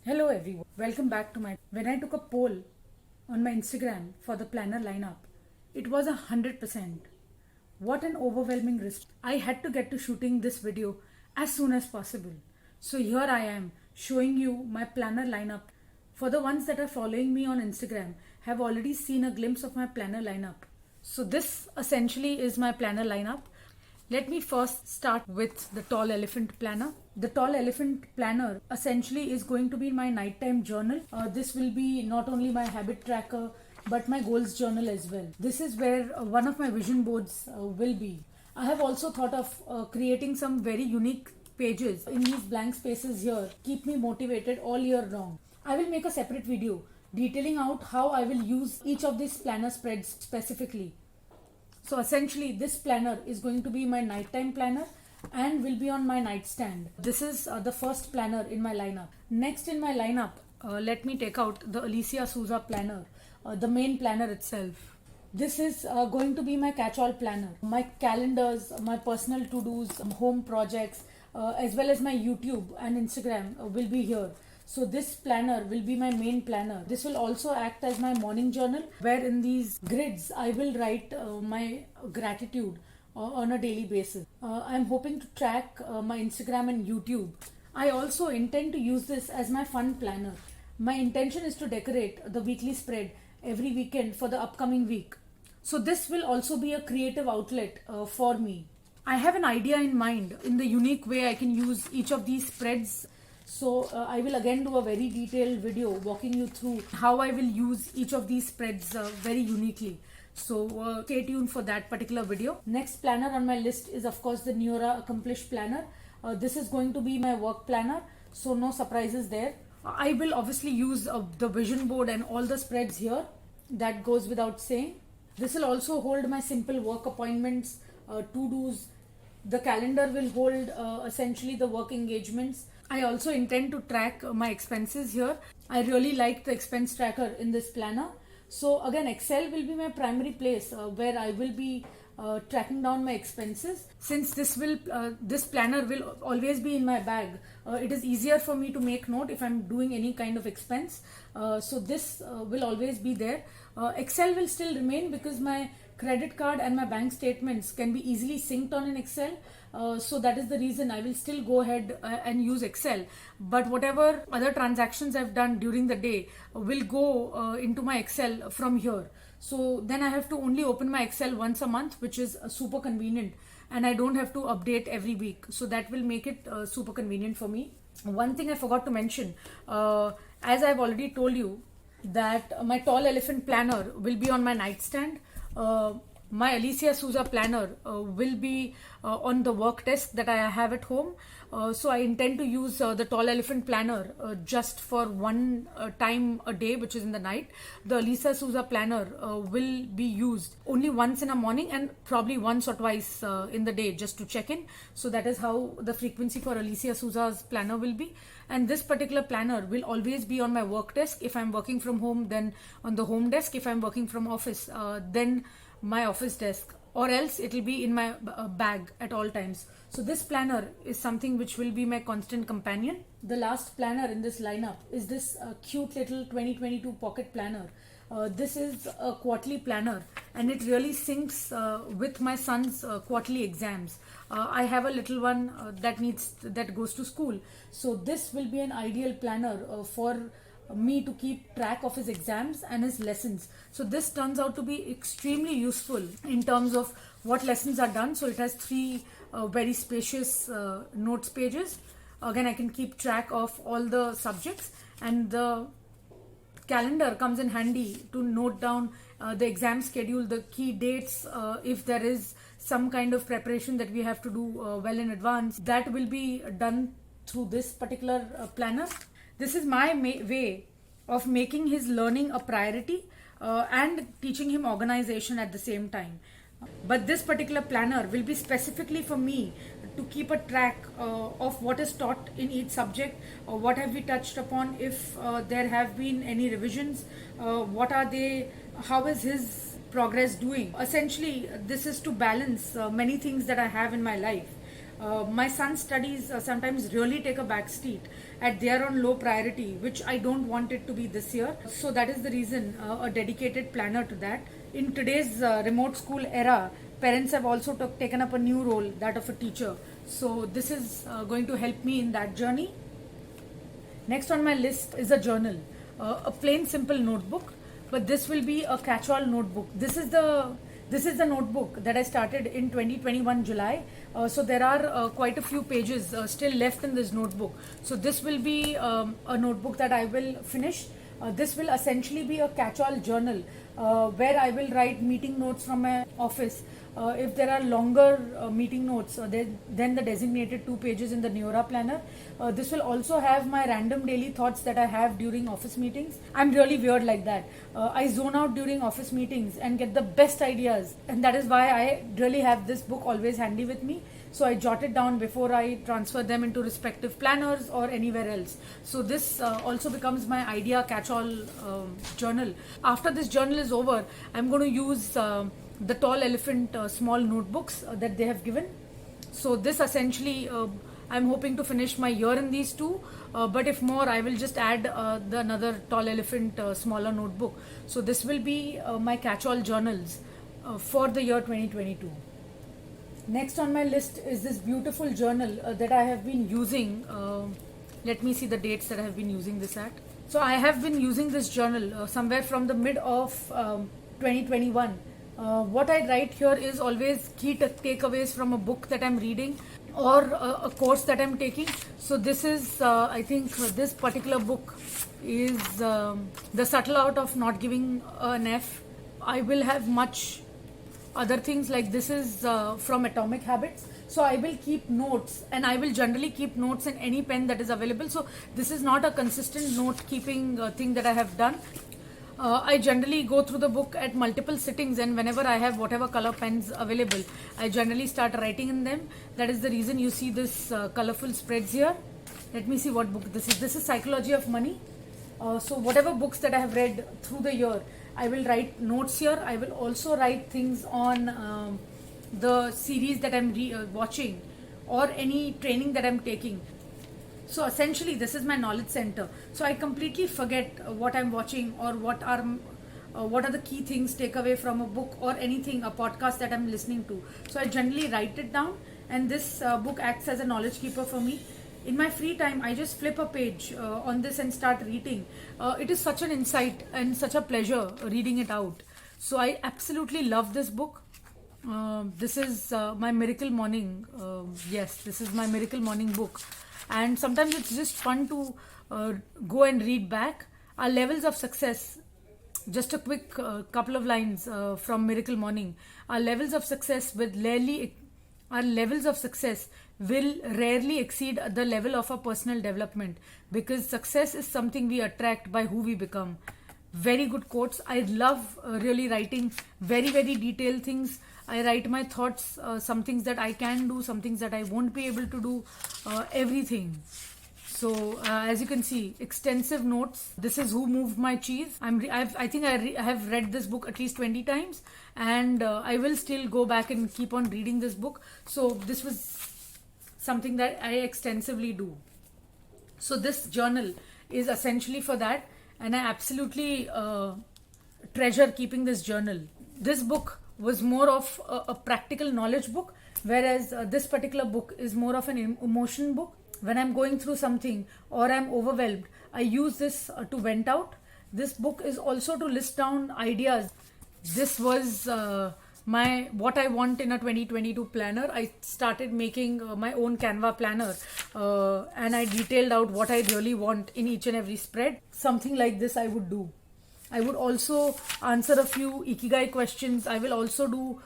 Hello everyone, welcome back to my. When I took a poll on my Instagram for the planner lineup, it was 100%. What an overwhelming response. I had to get to shooting this video as soon as possible. So here I am showing you my planner lineup. For the ones that are following me on Instagram, have already seen a glimpse of my planner lineup. So this essentially is my planner lineup. Let me first start with the Tall Elephant Planner. The Tall Elephant Planner essentially is going to be my nighttime journal. This will be not only my habit tracker but my goals journal as well. This is where one of my vision boards will be. I have also thought of creating some very unique pages in these blank spaces here. Keep me motivated all year long. I will make a separate video detailing out how I will use each of these planner spreads specifically. So essentially this planner is going to be my nighttime planner and will be on my nightstand. This is the first planner in my lineup. Next in my lineup, let me take out the Alicia Souza planner, the main planner itself. This is going to be my catch-all planner. My calendars, my personal to-dos, home projects, as well as my YouTube and Instagram will be here. So this planner will be my main planner. This will also act as my morning journal, where in these grids I will write my gratitude on a daily basis. I'm hoping to track my Instagram and YouTube. I also intend to use this as my fun planner. My intention is to decorate the weekly spread every weekend for the upcoming week. So this will also be a creative outlet for me. I have an idea in mind in the unique way I can use each of these spreads. So I will again do a very detailed video walking you through how I will use each of these spreads very uniquely. So stay tuned for that particular video. Next planner on my list is of course the Neora Accomplished Planner. This is going to be my work planner, so no surprises there. I will obviously use the vision board and all the spreads here. That goes without saying. This will also hold my simple work appointments, to-dos. The calendar will hold essentially the work engagements. I also intend to track my expenses here. I really like the expense tracker in this planner. So again, Excel will be my primary place where I will be tracking down my expenses. Since this planner will always be in my bag, it is easier for me to make note if I'm doing any kind of expense. So this will always be there. Excel will still remain because my credit card and my bank statements can be easily synced on in Excel. So that is the reason I will still go ahead and use Excel. But whatever other transactions I've done during the day will go into my Excel from here. So then I have to only open my Excel once a month, which is super convenient, and I don't have to update every week. So that will make it super convenient for me. One thing I forgot to mention, as I've already told you, that my Tall Elephant planner will be on my nightstand. My Alicia Souza planner will be on the work desk that I have at home. So I intend to use the Tall Elephant planner just for one time a day, which is in the night. The Alicia Souza planner will be used only once in a morning and probably once or twice in the day just to check in. So that is how the frequency for Alicia Souza's planner will be. And this particular planner will always be on my work desk. If I'm working from home, then on the home desk. If I'm working from office, then my office desk, or else it will be in my bag at all times. So this planner is something which will be my constant companion. The last planner in this lineup is this cute little 2022 pocket planner. This is a quarterly planner and it really syncs with my son's quarterly exams. I have a little one that goes to school. So this will be an ideal planner for me to keep track of his exams and his lessons. So this turns out to be extremely useful in terms of what lessons are done. So it has three very spacious notes pages. Again, I can keep track of all the subjects, and the calendar comes in handy to note down the exam schedule, the key dates, if there is some kind of preparation that we have to do well in advance. That will be done through this particular planner. This is my way of making his learning a priority and teaching him organization at the same time. But this particular planner will be specifically for me to keep a track of what is taught in each subject, what have we touched upon, if there have been any revisions, what are they, how is his progress doing. Essentially, this is to balance many things that I have in my life. My son's studies sometimes really take a back seat at their own low priority, which I don't want it to be this year. So that is the reason a dedicated planner to that. In today's remote school era, parents have also taken up a new role, that of a teacher. So this is going to help me in that journey. Next on my list is a journal, a plain simple notebook, but this will be a catch-all notebook. This is the notebook that I started in 2021 July. So there are quite a few pages still left in this notebook. So this will be a notebook that I will finish. This will essentially be a catch-all journal where I will write meeting notes from my office. If there are longer meeting notes than the designated 2 pages in the Neora planner, this will also have my random daily thoughts that I have during office meetings. I'm really weird like that. I zone out during office meetings and get the best ideas, and that is why I really have this book always handy with me. So I jot it down before I transfer them into respective planners or anywhere else. So this also becomes my idea catch-all journal. After this journal is over, I'm going to use the Tall Elephant small notebooks that they have given. So this essentially, I'm hoping to finish my year in these two. But if more, I will just add another Tall Elephant smaller notebook. So this will be my catch-all journals for the year 2022. Next on my list is this beautiful journal that I have been using. Let me see the dates that I have been using this at. So I have been using this journal somewhere from the mid of 2021. What I write here is always key takeaways from a book that I'm reading or a course that I'm taking. So this is, I think this particular book is The Subtle Art of Not Giving an F. I will have much other things like this is from Atomic Habits. So I will keep notes, and I will generally keep notes in any pen that is available. So this is not a consistent note keeping thing that I have done. I generally go through the book at multiple sittings, and whenever I have whatever color pens available, I generally start writing in them. That is the reason you see this colorful spreads here. Let me see what book this is. This is Psychology of Money. So whatever books that I have read through the year, I will write notes here. I will also write things on the series that I'm watching or any training that I'm taking. So essentially this is my knowledge center. So I completely forget what I'm watching or what are the key things take away from a book or anything, a podcast that I'm listening to. So I generally write it down, and this book acts as a knowledge keeper for me. In my free time, I just flip a page on this and start reading. It is such an insight and such a pleasure reading it out. So I absolutely love this book. This is my Miracle Morning. Yes, this is my Miracle Morning book. And sometimes it's just fun to go and read back. Our levels of success, just a quick couple of lines from Miracle Morning. Our levels of success will rarely exceed the level of our personal development, because success is something we attract by who we become. Very good quotes. I love really writing very, very detailed things. I write my thoughts, some things that I can do, some things that I won't be able to do, everything. So as you can see, extensive notes. This is Who Moved My Cheese. I think I have read this book at least 20 times, and I will still go back and keep on reading this book. So this was something that I extensively do. So this journal is essentially for that, and I absolutely treasure keeping this journal. This book was more of a practical knowledge book, whereas this particular book is more of an emotion book. When I'm going through something or I'm overwhelmed, I use this to vent out. This book is also to list down ideas. This was what I want in a 2022 planner. I started making my own Canva planner, and I detailed out what I really want in each and every spread. Something like this I would do. I would also answer a few Ikigai questions. I will also do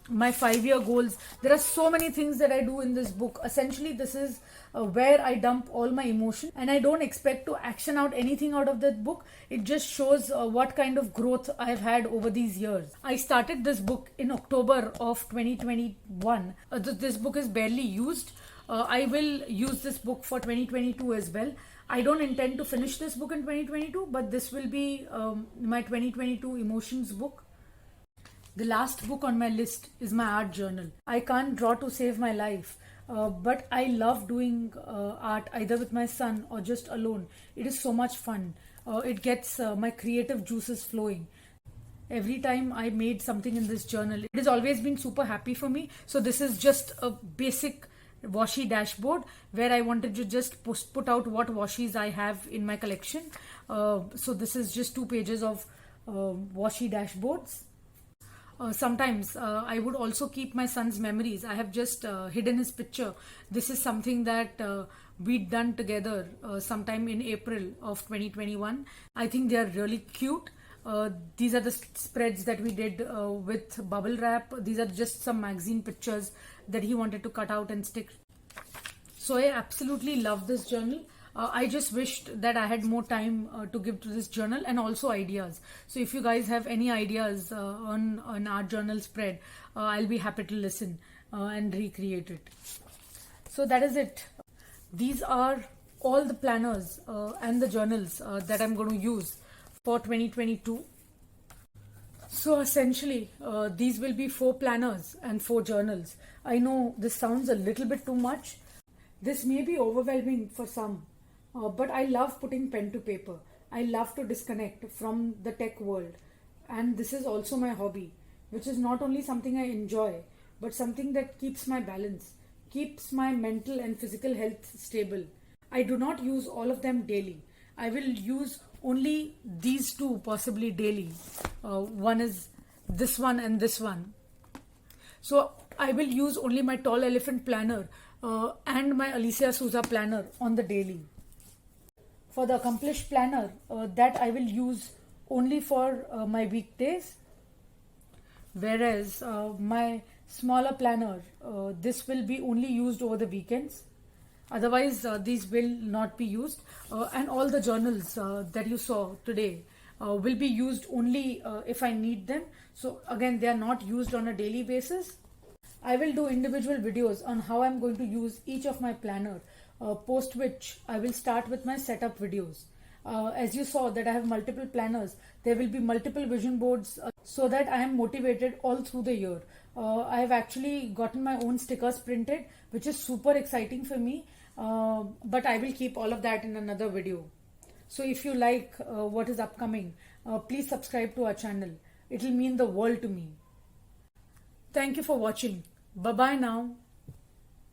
my 5-year goals. There are so many things that I do in this book. Essentially, this is where I dump all my emotion, and I don't expect to action out anything out of that book. It just shows what kind of growth I've had over these years. I started this book in October of 2021. This book is barely used. I will use this book for 2022 as well. I don't intend to finish this book in 2022, but this will be my 2022 emotions book. The last book on my list is my art journal. I can't draw to save my life, but I love doing art either with my son or just alone. It is so much fun. It gets my creative juices flowing. Every time I made something in this journal, it has always been super happy for me. So this is just a basic washi dashboard where I wanted to just put out what washis I have in my collection. So this is just 2 pages of washi dashboards. Sometimes I would also keep my son's memories. I have just hidden his picture. This is something that we'd done together sometime in April of 2021. I think they are really cute. These are the spreads that we did with bubble wrap. These are just some magazine pictures that he wanted to cut out and stick. So I absolutely love this journal. I just wished that I had more time to give to this journal and also ideas. So if you guys have any ideas on an art journal spread, I'll be happy to listen and recreate it. So that is it. These are all the planners and the journals that I'm going to use for 2022. So essentially, these will be 4 planners and 4 journals. I know this sounds a little bit too much. This may be overwhelming for some, but I love putting pen to paper. I love to disconnect from the tech world. And this is also my hobby, which is not only something I enjoy, but something that keeps my balance, keeps my mental and physical health stable. I do not use all of them daily. I will use only these 2 possibly daily. One is this one and this one. So I will use only my Tall Elephant planner and my Alicia Souza planner on the daily. For the Accomplished planner, that I will use only for my weekdays, whereas my smaller planner, this will be only used over the weekends. Otherwise, these will not be used. And all the journals that you saw today will be used only if I need them. So again, they are not used on a daily basis. I will do individual videos on how I'm going to use each of my planner, post which I will start with my setup videos. As you saw that I have multiple planners, there will be multiple vision boards so that I am motivated all through the year. I have actually gotten my own stickers printed, which is super exciting for me. But I will keep all of that in another video. So if you like what is upcoming, please subscribe to our channel. It will mean the world to me. Thank you for watching. Bye bye now.